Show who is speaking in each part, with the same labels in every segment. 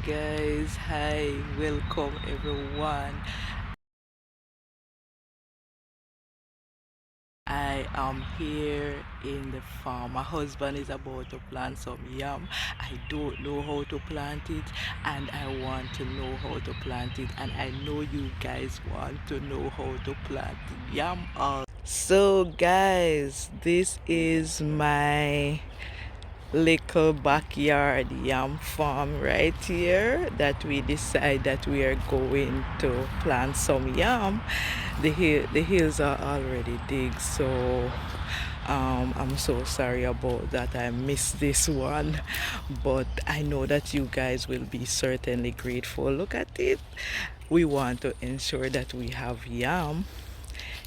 Speaker 1: guys, hi, welcome everyone. I am here in the farm. My husband is about to plant some yam. I don't know how to plant it, and I want to know how to plant it, and I know you guys want to know how to plant yam. So guys, this is my little backyard yam farm right here that we decide that we are going to plant some yam. The hills are already dig, so I'm so sorry about that. I missed this one, but I know that you guys will be certainly grateful. Look at it. We want to ensure that we have yam,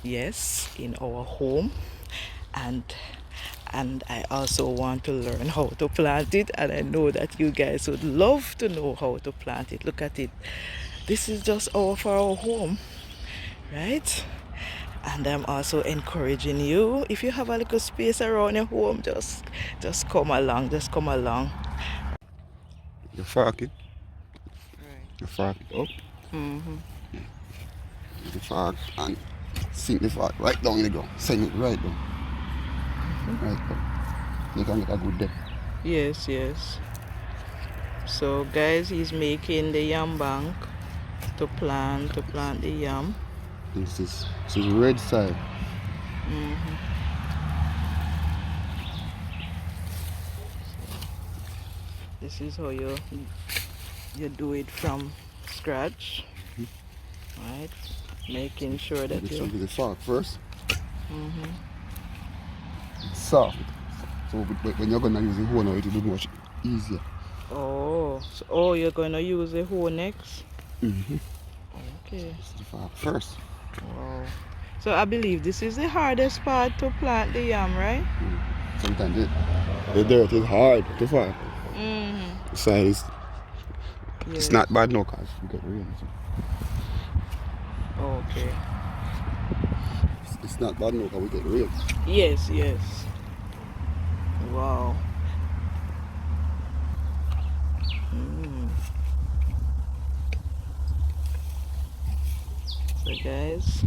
Speaker 1: yes, in our home, and I also want to learn how to plant it, and I know that you guys would love to know how to plant it. Look at it. This is just for our home, right? And I'm also encouraging you, if you have a little space around your home, just come along, just come along.
Speaker 2: You fork it,
Speaker 1: Right.
Speaker 2: you fork it up,
Speaker 1: Mm-hmm.
Speaker 2: you fork and sink the fork right down in the ground. Sink it right down, right down. You can get a good depth.
Speaker 1: Yes, yes. So guys, he's making the yam bank to plant the yam.
Speaker 2: This is red side.
Speaker 1: Mm-hmm. This is how you do it from scratch, right? Making sure
Speaker 2: You
Speaker 1: that
Speaker 2: get
Speaker 1: you.
Speaker 2: some of the fork first.
Speaker 1: Mm-hmm.
Speaker 2: It's soft. So when you're gonna use the hoe now, it will be much easier.
Speaker 1: Oh, you're gonna use the hoe next.
Speaker 2: Mm-hmm.
Speaker 1: Okay.
Speaker 2: It's the fork first.
Speaker 1: Wow. So I believe this is the hardest part to plant the yam, right?
Speaker 2: Sometimes the dirt is hard to fork.
Speaker 1: Mm-hmm.
Speaker 2: The side is it's
Speaker 1: Yes.
Speaker 2: not bad now because we get rain. So
Speaker 1: Okay.
Speaker 2: it's not bad now because we get rain.
Speaker 1: Yes, yes. Wow. Mm. So guys,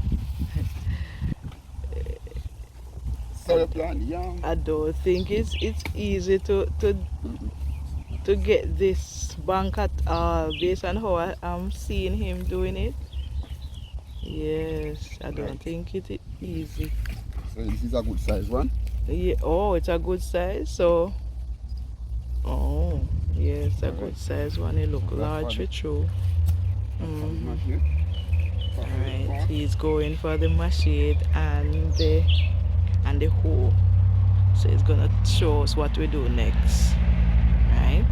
Speaker 2: So you plant yam.
Speaker 1: I don't think it's easy to get this bank at all based on how I'm seeing him doing it. Yes, I
Speaker 2: Right.
Speaker 1: don't think it is easy.
Speaker 2: So this is a good size one.
Speaker 1: Yeah, oh, it's a good size. So, oh, yes, a
Speaker 2: Alright.
Speaker 1: good size one. It look
Speaker 2: So
Speaker 1: large for true.
Speaker 2: that's for the
Speaker 1: Mm-hmm.
Speaker 2: machine.
Speaker 1: All
Speaker 2: For the
Speaker 1: right,
Speaker 2: fork.
Speaker 1: he's going for the machine and the hoe. So he's gonna show us what we do next, right?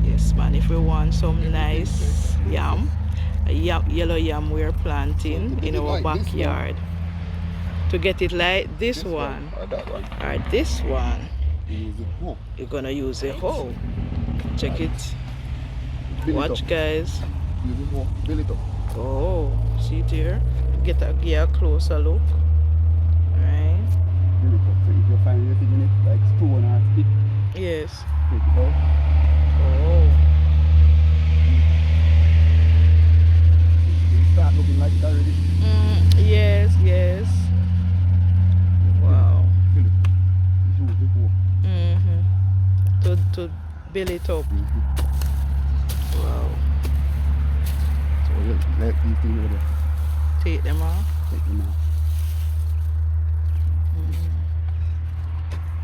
Speaker 1: Yes, man. If we want some
Speaker 2: Everything
Speaker 1: nice
Speaker 2: safe.
Speaker 1: yam, yellow yam we're
Speaker 2: So to
Speaker 1: planting
Speaker 2: get
Speaker 1: in
Speaker 2: it
Speaker 1: our
Speaker 2: like this one,
Speaker 1: backyard. To get it like this one
Speaker 2: or that one,
Speaker 1: or this one,
Speaker 2: you use the hoe.
Speaker 1: you're gonna use a
Speaker 2: Right?
Speaker 1: hoe. Check
Speaker 2: Right.
Speaker 1: it.
Speaker 2: Build it up.
Speaker 1: Watch, guys.
Speaker 2: Use the hoe. Build it up.
Speaker 1: Oh, see it here. Get a closer look. Right.
Speaker 2: Build it up. So if you find anything in it, like stone or stick,
Speaker 1: Yes.
Speaker 2: take it out.
Speaker 1: Oh.
Speaker 2: It start looking like it already.
Speaker 1: Yes, yes. Wow.
Speaker 2: Build it. Use the hoe.
Speaker 1: Mm-hmm. To build it up. Wow.
Speaker 2: So you let these things over there.
Speaker 1: Take them off.
Speaker 2: Take them out.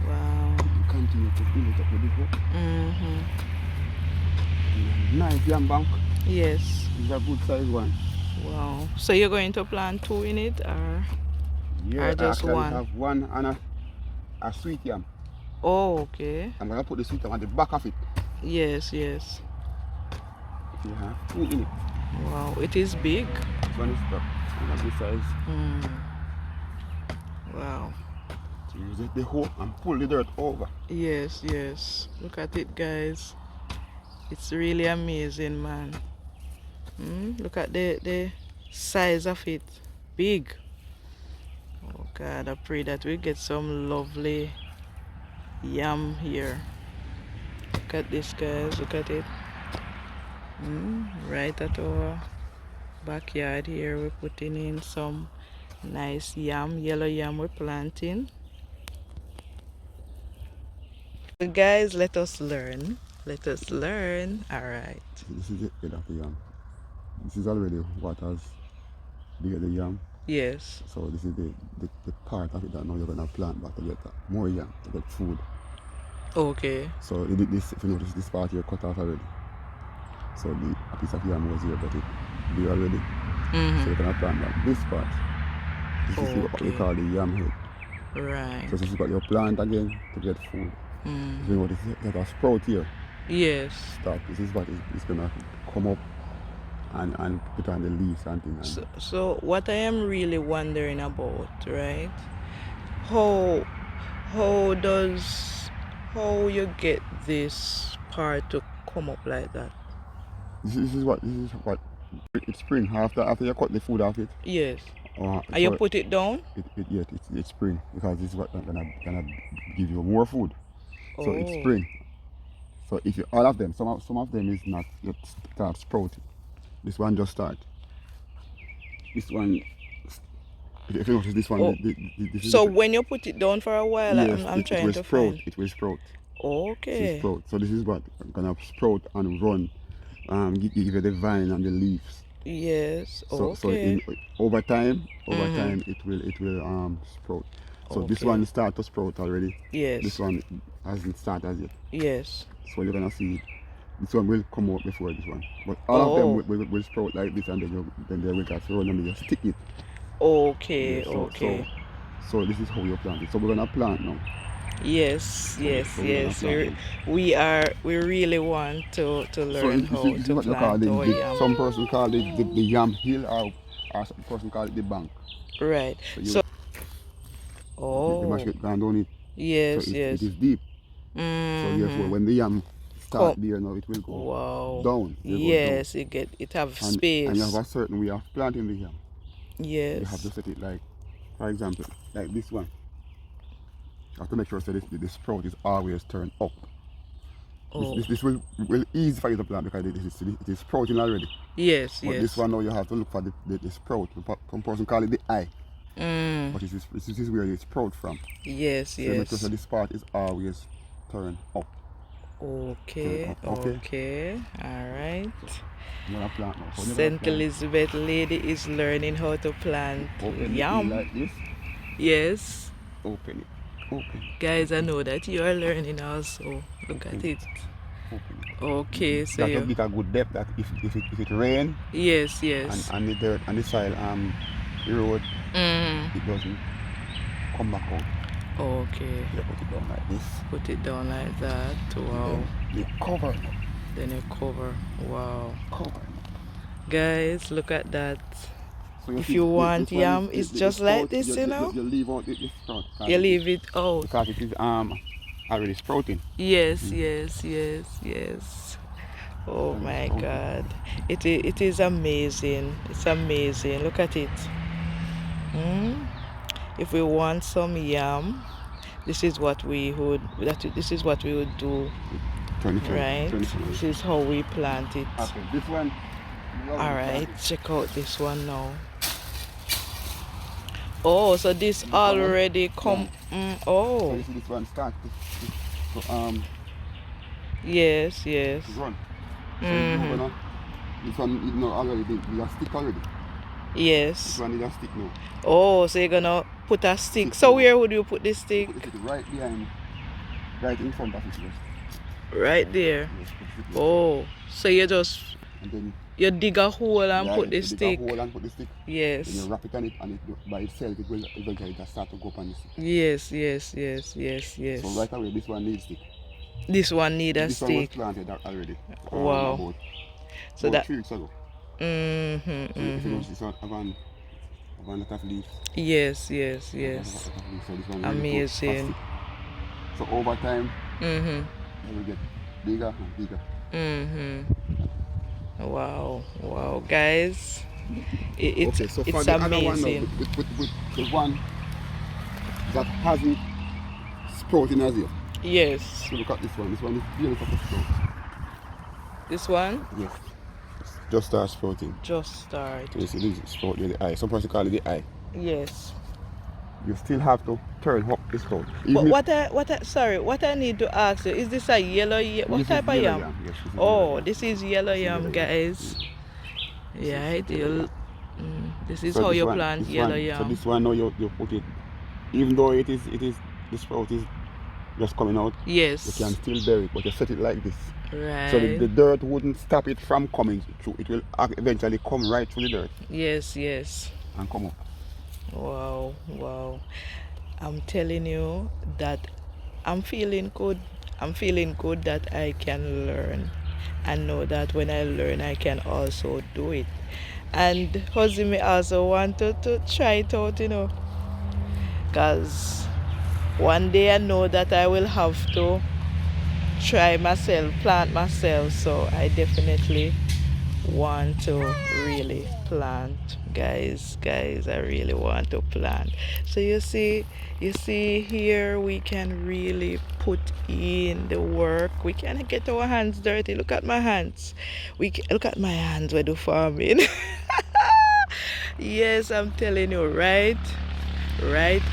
Speaker 1: Wow.
Speaker 2: You continue to build it up with the hoe.
Speaker 1: Mm-hmm.
Speaker 2: Nice yam bank.
Speaker 1: Yes.
Speaker 2: This is a good size one.
Speaker 1: Wow. So you're going to plant two in it
Speaker 2: Yeah,
Speaker 1: or
Speaker 2: I
Speaker 1: just
Speaker 2: actually
Speaker 1: one?
Speaker 2: have one and a sweet yam.
Speaker 1: Oh, okay.
Speaker 2: I'm gonna put the sweet yam at the back of it.
Speaker 1: Yes, yes.
Speaker 2: If you have two in it.
Speaker 1: Wow. It is big.
Speaker 2: This one is top. And a good size.
Speaker 1: Wow.
Speaker 2: So use the hoe and pull the dirt over.
Speaker 1: Yes, yes. Look at it, guys. It's really amazing, man. Look at the size of it. Big. Oh, God. I pray that we get some lovely yam here. Look at this, guys. Look at it. Right at our backyard here, we're putting in some nice yam, yellow yam we're planting. So guys, let us learn. Let us learn. All right.
Speaker 2: This is the head of the yam. This is already what has the yam.
Speaker 1: Yes.
Speaker 2: So this is the part of it that now you're gonna plant back to get more yam, to get food.
Speaker 1: Okay.
Speaker 2: So this, if you notice, this part here cut off already. So a piece of yam was here, but it be already. So you're gonna plant back this part. This is what we
Speaker 1: Okay.
Speaker 2: call the yam head.
Speaker 1: Right.
Speaker 2: So this is what you plant again to get food. If you notice, there's a sprout here.
Speaker 1: Yes.
Speaker 2: Stop. This is what is gonna come up and put on the leaves and things.
Speaker 1: So what I am really wondering about, right? How how you get this part to come up like that?
Speaker 2: This is what it's spring after you cut the food off it.
Speaker 1: Yes. And
Speaker 2: So
Speaker 1: you put it down?
Speaker 2: it's spring, because this is what gonna give you more food. So it's spring. So if you all of them, some of them is not yet start sprouting. This one just start. This one, if you notice, this one. This is
Speaker 1: so when you put it down for a while,
Speaker 2: yes,
Speaker 1: I'm trying
Speaker 2: will
Speaker 1: to
Speaker 2: sprout.
Speaker 1: find.
Speaker 2: It will sprout.
Speaker 1: Okay.
Speaker 2: It will sprout. So this is what gonna sprout and run. Give you the vine and the leaves.
Speaker 1: Yes.
Speaker 2: So over time it will sprout. So this one start to sprout already.
Speaker 1: Yes.
Speaker 2: This one hasn't started as yet.
Speaker 1: Yes.
Speaker 2: So you're gonna see this one will come out before this one. But all of them will sprout like this, and then they will get thrown and you stick it.
Speaker 1: Okay.
Speaker 2: Yeah,
Speaker 1: Okay.
Speaker 2: So this is how you plant it. So we're gonna plant now.
Speaker 1: Yes. Yes.
Speaker 2: So
Speaker 1: Yes. We really want to learn how
Speaker 2: this is
Speaker 1: to
Speaker 2: what you call
Speaker 1: plant our yam.
Speaker 2: some person call it the yam hill, or some person call it the bank.
Speaker 1: Right.
Speaker 2: So the machete gone down it.
Speaker 1: Yes.
Speaker 2: So
Speaker 1: Yes.
Speaker 2: it is deep. So therefore, when the yam start there now, it will go down.
Speaker 1: Yes, it have space.
Speaker 2: And you have a certain way of planting the yam.
Speaker 1: Yes.
Speaker 2: You have to set it like, for example, like this one. You have to make sure that the sprout is always turned up. This will easy for you to plant, because it is sprouting already.
Speaker 1: Yes.
Speaker 2: But this one now you have to look for the sprout. Some person call it the eye. But this is where it sprout from.
Speaker 1: Yes.
Speaker 2: So make sure that this part is always turned up.
Speaker 1: Okay. Okay. All right.
Speaker 2: I'm gonna plant now.
Speaker 1: St. Elizabeth lady is learning how to plant yam.
Speaker 2: Like this.
Speaker 1: Yes.
Speaker 2: Open it. Open.
Speaker 1: Guys, I know that you are learning also. Look at it.
Speaker 2: Open it.
Speaker 1: Okay, so
Speaker 2: that will be a good depth, that if it rain.
Speaker 1: Yes.
Speaker 2: And the dirt and the soil erode, it doesn't come back out.
Speaker 1: Okay.
Speaker 2: You put it down like this.
Speaker 1: Put it down like that. Wow.
Speaker 2: Then you cover.
Speaker 1: Then you cover. Wow.
Speaker 2: Cover.
Speaker 1: Guys, look at that.
Speaker 2: So
Speaker 1: if you want yam, it's just like this, you know.
Speaker 2: You leave out the sprout.
Speaker 1: You leave it out.
Speaker 2: Because it is already sprouting.
Speaker 1: Yes. Oh my God. It is amazing. It's amazing. Look at it. If we want some yam, this is what we would do.
Speaker 2: 24,
Speaker 1: right?
Speaker 2: 24.
Speaker 1: This is how we plant it.
Speaker 2: Okay, this one.
Speaker 1: Alright, check out this one now. Oh, so this already come.
Speaker 2: So you see this one start to
Speaker 1: yes.
Speaker 2: run. So this one already we are stick already.
Speaker 1: Yes.
Speaker 2: This one is a stick now.
Speaker 1: Oh, so you're gonna put a stick. So where would you put this stick?
Speaker 2: Put it right behind, right in front of it.
Speaker 1: Right there.
Speaker 2: Yes,
Speaker 1: oh, so you just
Speaker 2: and then
Speaker 1: you dig a hole and put the stick.
Speaker 2: Dig a hole and put the stick.
Speaker 1: Yes.
Speaker 2: Then you wrap it on it, and by itself it will eventually just start to go up on the stick.
Speaker 1: Yes.
Speaker 2: So right away, this one needs stick.
Speaker 1: This one need a
Speaker 2: this
Speaker 1: stick.
Speaker 2: This one was planted already.
Speaker 1: Wow.
Speaker 2: About 3 weeks ago. So if you notice, this one have a lot of leaves.
Speaker 1: Yes.
Speaker 2: So this one
Speaker 1: amazing.
Speaker 2: So over time, it will get bigger and bigger.
Speaker 1: Wow, guys. It's
Speaker 2: so
Speaker 1: it's
Speaker 2: for the
Speaker 1: amazing.
Speaker 2: other one now, with the one that hasn't sprouting as yet.
Speaker 1: Yes.
Speaker 2: So look at this one. This one is beautiful to sprout.
Speaker 1: This one?
Speaker 2: Yes. just start sprouting.
Speaker 1: Just start.
Speaker 2: So you see this sprout near the eye. Some person call it the eye.
Speaker 1: Yes.
Speaker 2: You still have to turn up the sprout.
Speaker 1: But
Speaker 2: Even
Speaker 1: what I need to ask you, is this a yellow yam? What
Speaker 2: this is
Speaker 1: type of
Speaker 2: yellow
Speaker 1: yam?
Speaker 2: yam. Yes, this is yellow
Speaker 1: Oh,
Speaker 2: yam.
Speaker 1: this is yellow
Speaker 2: This is
Speaker 1: yam,
Speaker 2: yellow yam.
Speaker 1: guys.
Speaker 2: This
Speaker 1: Yeah,
Speaker 2: is yellow yam.
Speaker 1: this is
Speaker 2: So
Speaker 1: how
Speaker 2: this
Speaker 1: you
Speaker 2: one,
Speaker 1: plant
Speaker 2: this
Speaker 1: yellow
Speaker 2: one, so
Speaker 1: yam.
Speaker 2: this one now you put it, even though it is the sprout is just coming out,
Speaker 1: Yes.
Speaker 2: you can still bury it, but you set it like this.
Speaker 1: Right.
Speaker 2: So the dirt wouldn't stop it from coming through. It will eventually come right through the dirt
Speaker 1: Yes, yes.
Speaker 2: and come up.
Speaker 1: Wow, wow. I'm telling you that I'm feeling good. I'm feeling good that I can learn and know that when I learn, I can also do it. And Jose may also want to try it out, because one day I know that I will have to try myself, plant myself. So I definitely want to really plant, guys. I really want to plant. So you see here we can really put in the work. We can get our hands dirty. Look at my hands. Look at my hands when do farming. Yes, I'm telling you, right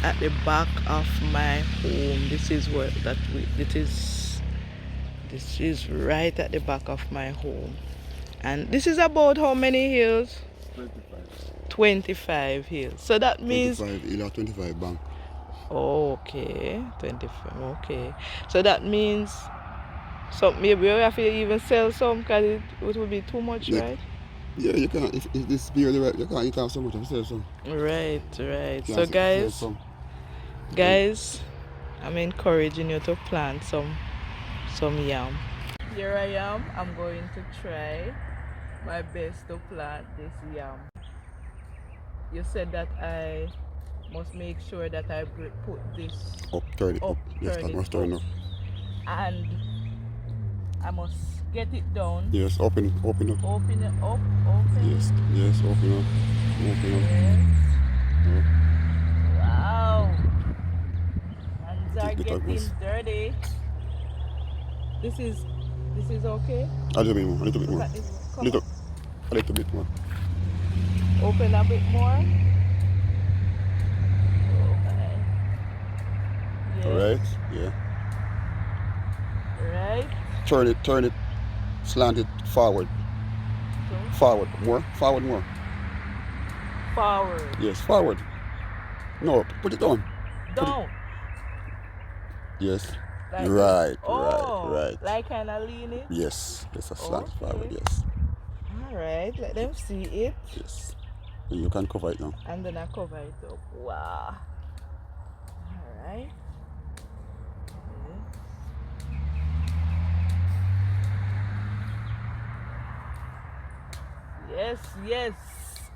Speaker 1: at the back of my home. This is what that we this is right at the back of my home. And this is about how many hills?
Speaker 2: 25.
Speaker 1: 25 hills. So that means
Speaker 2: 25 bank.
Speaker 1: okay, 25. Okay. So that means maybe we have to even sell some because it would be too much,
Speaker 2: Yeah,
Speaker 1: right?
Speaker 2: yeah, you can't. If this beer, you can't eat off so much. I'm sell some.
Speaker 1: Right.
Speaker 2: You
Speaker 1: So
Speaker 2: can sell
Speaker 1: guys,
Speaker 2: some.
Speaker 1: guys, I'm encouraging you to plant some yam. Here I am. I'm going to try my best to plant this yam. You said that I must make sure that I put this
Speaker 2: Up, turn it
Speaker 1: up,
Speaker 2: up. Yes,
Speaker 1: turn
Speaker 2: I
Speaker 1: it
Speaker 2: must turn
Speaker 1: up,
Speaker 2: up.
Speaker 1: and I must get it down.
Speaker 2: Yes, open up.
Speaker 1: Open it up, open.
Speaker 2: Yes, open up. Open up.
Speaker 1: Yes.
Speaker 2: Up.
Speaker 1: Wow. Hands are
Speaker 2: Take the
Speaker 1: getting
Speaker 2: goggles.
Speaker 1: dirty. This is okay.
Speaker 2: A little bit more. A little bit
Speaker 1: Look
Speaker 2: more.
Speaker 1: at this.
Speaker 2: A
Speaker 1: Come on.
Speaker 2: little bit more.
Speaker 1: Open a bit more. Okay. Yes.
Speaker 2: Alright? Yeah.
Speaker 1: Right.
Speaker 2: Turn it, slant it forward.
Speaker 1: So
Speaker 2: Forward more.
Speaker 1: forward.
Speaker 2: Yes, forward. No, put it down. Put it.
Speaker 1: Down.
Speaker 2: Yes.
Speaker 1: Like
Speaker 2: Right.
Speaker 1: this. Oh,
Speaker 2: Right.
Speaker 1: like kind of lean it.
Speaker 2: Yes. Yes, a slant forward.
Speaker 1: Okay.
Speaker 2: Yes.
Speaker 1: All right. Let them see it.
Speaker 2: Yes. And you can cover it now.
Speaker 1: And then I cover it up. Wow. All right. Yes.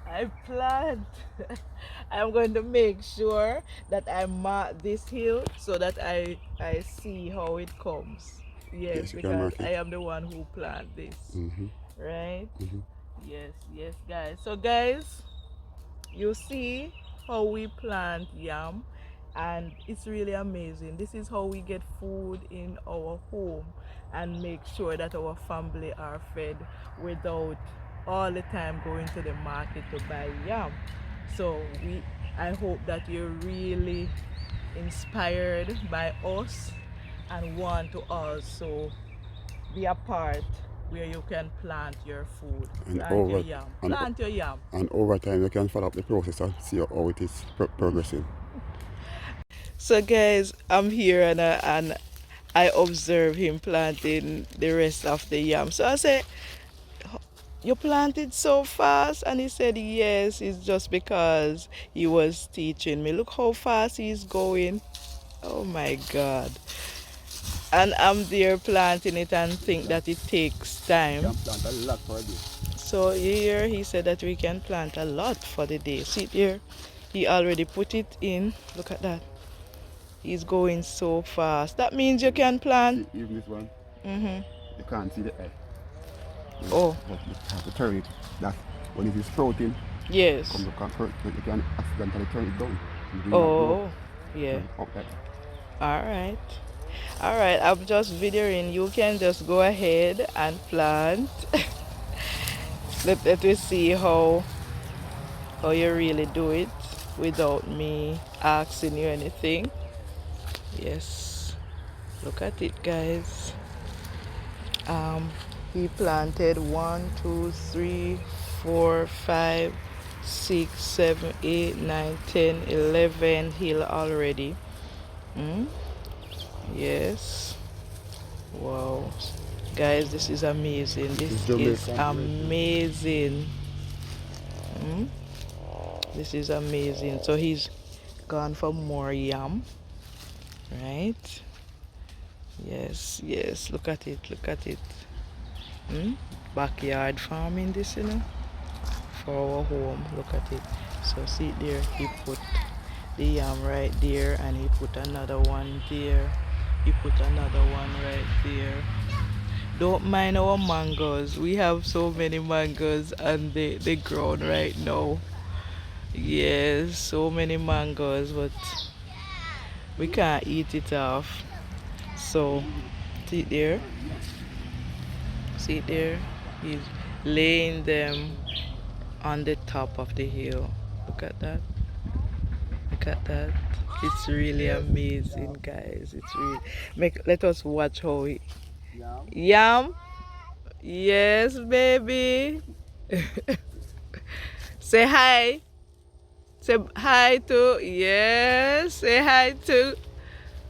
Speaker 1: I plant. I'm going to make sure that I mark this hill so that I see how it comes. Yes,
Speaker 2: Yes, you can
Speaker 1: because
Speaker 2: mark it.
Speaker 1: I am the one who plant this. Right?
Speaker 2: Mhm.
Speaker 1: Yes, guys. So guys, you see how we plant yam, and it's really amazing. This is how we get food in our home and make sure that our family are fed without all the time going to the market to buy yam. So I hope that you're really inspired by us and want to also be a part where you can plant your food, plant your yam, plant your yam.
Speaker 2: And over time, you can follow up the process and see how it is progressing.
Speaker 1: So guys, I'm here and I observe him planting the rest of the yam. So I said, you planted so fast? And he said, yes, it's just because he was teaching me. Look how fast he's going. Oh my God. And I'm there planting it and think that it takes time.
Speaker 2: You can plant a lot for a day.
Speaker 1: So here he said that we can plant a lot for the day. See there, he already put it in. Look at that. He's going so fast. That means you can plant.
Speaker 2: See, even this one,
Speaker 1: Mm-hmm.
Speaker 2: you can't see the egg.
Speaker 1: Oh.
Speaker 2: But you have to turn it. That's when it is sprouting.
Speaker 1: Yes.
Speaker 2: You can accidentally turn it down.
Speaker 1: Oh, yeah.
Speaker 2: Up that.
Speaker 1: All right, I'm just videoing. You can just go ahead and plant. Let me see how you really do it without me asking you anything. Yes, look at it, guys. He planted 1, 2, 3, 4, 5, 6, 7, 8, 9, 10, 11 hill already. Yes. Wow. Guys, this is amazing. This is
Speaker 2: Jamaican
Speaker 1: amazing. This is amazing. So he's gone for more yam, right? Yes, yes. Look at it. Look at it. Backyard farming, this, for our home. Look at it. So see there, he put the yam right there, and he put another one there. He put another one right there. Don't mind our mangoes. We have so many mangoes on the ground right now. Yes, so many mangoes, but we can't eat it off. So see there, see there. He's laying them on the top of the hill. Look at that. Look at that. It's really amazing, guys. It's really let us watch how he yam. Yes, baby. Say hi. Say hi to yes. Say hi to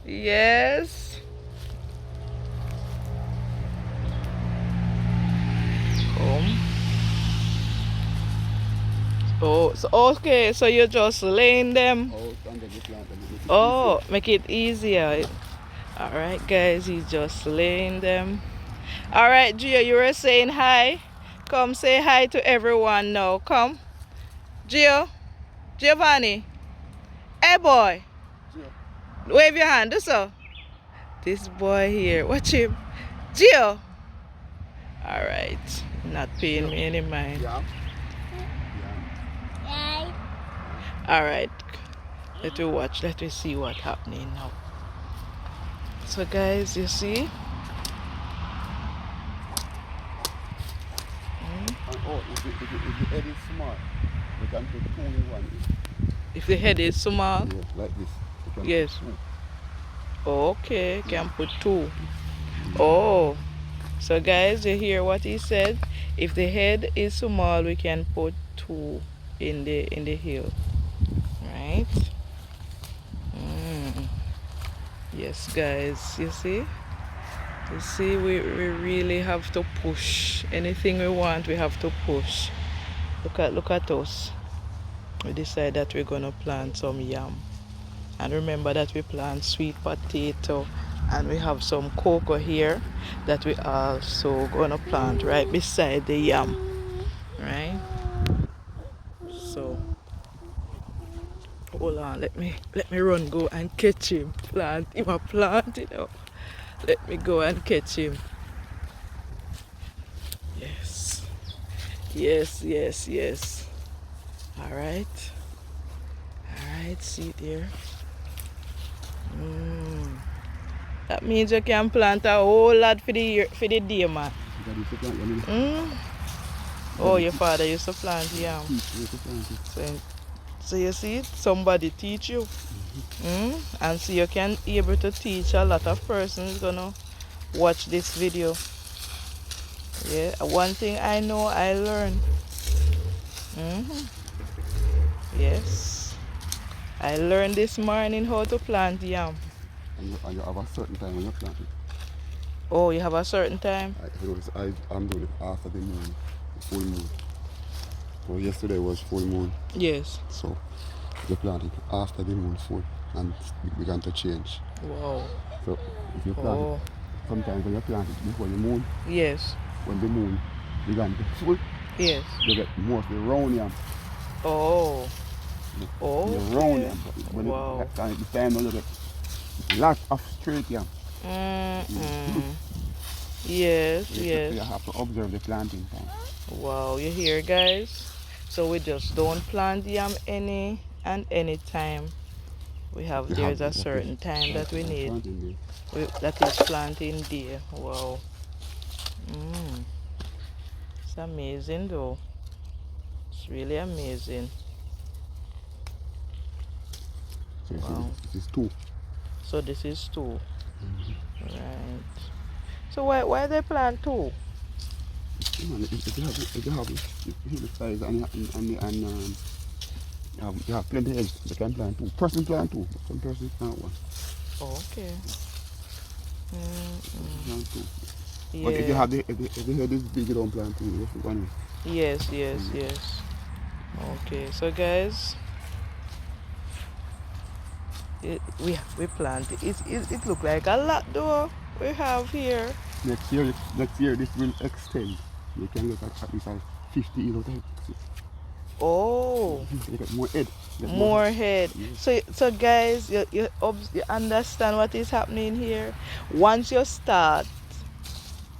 Speaker 1: yes. Come. Oh, so okay. So you're just laying them. Oh, make it easier. All right, guys. He's just laying them. All right, Gio, you were saying hi. Come say hi to everyone now. Come. Gio. Giovanni. Hey, boy. Wave your hand. Do so. This boy here. Watch him. Gio. All right. Not paying me any mind. All right. Let me watch. Let me see what's happening now. So, guys, you see?
Speaker 2: If the head is small, we can put 2 in one.
Speaker 1: If the head is small?
Speaker 2: Yeah, like this.
Speaker 1: Yes. Okay, can put 2. Oh. So guys, you hear what he said? If the head is small, we can put 2 in the hill. Right? Yes, guys, you see? You see, we really have to push. Anything we want, we have to push. Look at us. We decide that we're gonna plant some yam. And remember that we plant sweet potato, and we have some cocoa here that we also gonna plant right beside the yam. Right? So hold on, let me run go and catch him. Plant him a plant, Let me go and catch him. Yes. Yes, yes, yes. Alright. Alright, see there. That means you can plant a whole lot for the day, man. Oh, your father used to plant yam. So you see, somebody teach you. And so you can be able to teach a lot of persons gonna watch this video. Yeah, one thing I know I learned. Yes. I learned this morning how to plant yam.
Speaker 2: And you have a certain time when you plant it.
Speaker 1: Oh, you have a certain time?
Speaker 2: I'm doing it after the moon, the full moon. So yesterday was full moon.
Speaker 1: Yes.
Speaker 2: So you plant it after the moon full, and it began to change.
Speaker 1: Wow.
Speaker 2: So if you plant it, sometimes when you plant it before the moon,
Speaker 1: yes,
Speaker 2: when the moon began to full,
Speaker 1: yes,
Speaker 2: you get more of the round yam.
Speaker 1: Oh. Oh.
Speaker 2: The round yam. When
Speaker 1: wow.
Speaker 2: it's time you get lots of straight yam.
Speaker 1: Yes,
Speaker 2: So
Speaker 1: yes.
Speaker 2: you have to observe the planting time.
Speaker 1: Wow, you hear, guys? So we just don't plant yam any time. There's a certain time that we need. That is planting day. Wow. It's amazing though. It's really amazing.
Speaker 2: So you see,
Speaker 1: Wow.
Speaker 2: this is two.
Speaker 1: So this is two. Right. So why they plant two?
Speaker 2: Yeah, man, if you have the size you have plenty of eggs, you can plant two. Person plant two, but some person plant one.
Speaker 1: Okay.
Speaker 2: Person
Speaker 1: Mm-mm.
Speaker 2: plant two. But if you
Speaker 1: Yeah.
Speaker 2: have the head is big, you don't plant two. You just one.
Speaker 1: Yes, yes, yes. Okay. So guys, we plant it look like a lot though we have here.
Speaker 2: Next year this will extend. You can get at least 50 kilo type.
Speaker 1: Oh,
Speaker 2: You get more head. You get more head.
Speaker 1: more head.
Speaker 2: Yes.
Speaker 1: So guys, you understand what is happening here. Once you start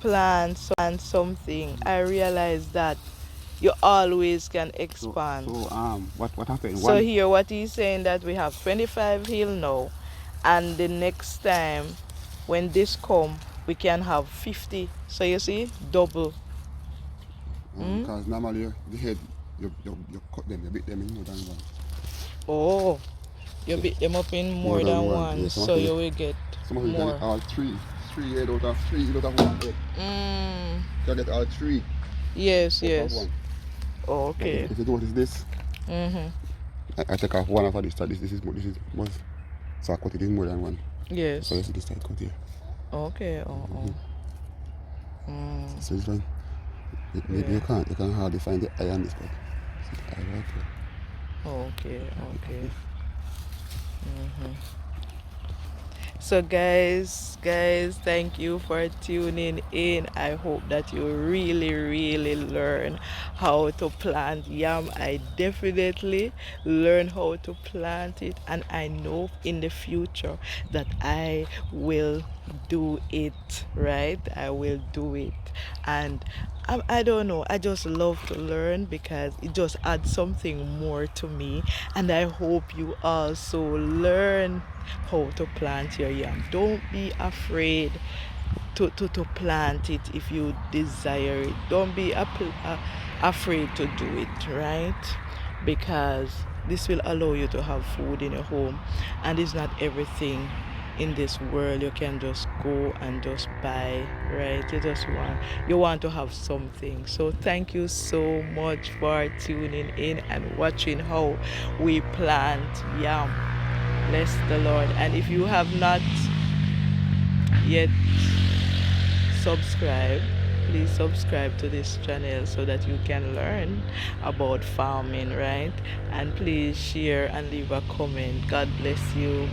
Speaker 1: plant something, I realize that you always can
Speaker 2: So
Speaker 1: expand.
Speaker 2: what happened?
Speaker 1: So
Speaker 2: One
Speaker 1: here what he's saying that we have 25 hill now, and the next time when this come we can have 50. So you see, double.
Speaker 2: because normally the head you cut them, you beat them in more than one.
Speaker 1: Oh, you
Speaker 2: So
Speaker 1: beat them up in
Speaker 2: more
Speaker 1: more
Speaker 2: than
Speaker 1: than
Speaker 2: one.
Speaker 1: one,
Speaker 2: Yeah,
Speaker 1: so you will get
Speaker 2: some of you can get
Speaker 1: more.
Speaker 2: all three. Three head out of three out of one head.
Speaker 1: Mm,
Speaker 2: You can get all three
Speaker 1: yes,
Speaker 2: out of
Speaker 1: yes.
Speaker 2: one. But
Speaker 1: Okay.
Speaker 2: if you notice this,
Speaker 1: Mm-hmm.
Speaker 2: I take off one of this. So this is more. So I cut it in more than one. So you
Speaker 1: Yes.
Speaker 2: see this side cut here.
Speaker 1: Okay. Oh. Mm,
Speaker 2: So this one, maybe
Speaker 1: yeah.
Speaker 2: you can hardly find the eye on this, but see the eye right here.
Speaker 1: Okay. Okay. Mm-hmm. So guys, thank you for tuning in. I hope that you really learn how to plant yam. I definitely learn how to plant it, and I know in the future that I will do it, right? I will do it. And I don't know, I just love to learn because it just adds something more to me. And I hope you also learn how to plant your yam. Don't be afraid to plant it if you desire it. Don't be afraid to do it, right? Because this will allow you to have food in your home, and it's not everything in this world you can just go and just buy, right? You want to have something. So thank you so much for tuning in and watching how we plant yam. Bless the Lord. And if you have not yet subscribed, please subscribe to this channel so that you can learn about farming, right? And please share and leave a comment. God bless you.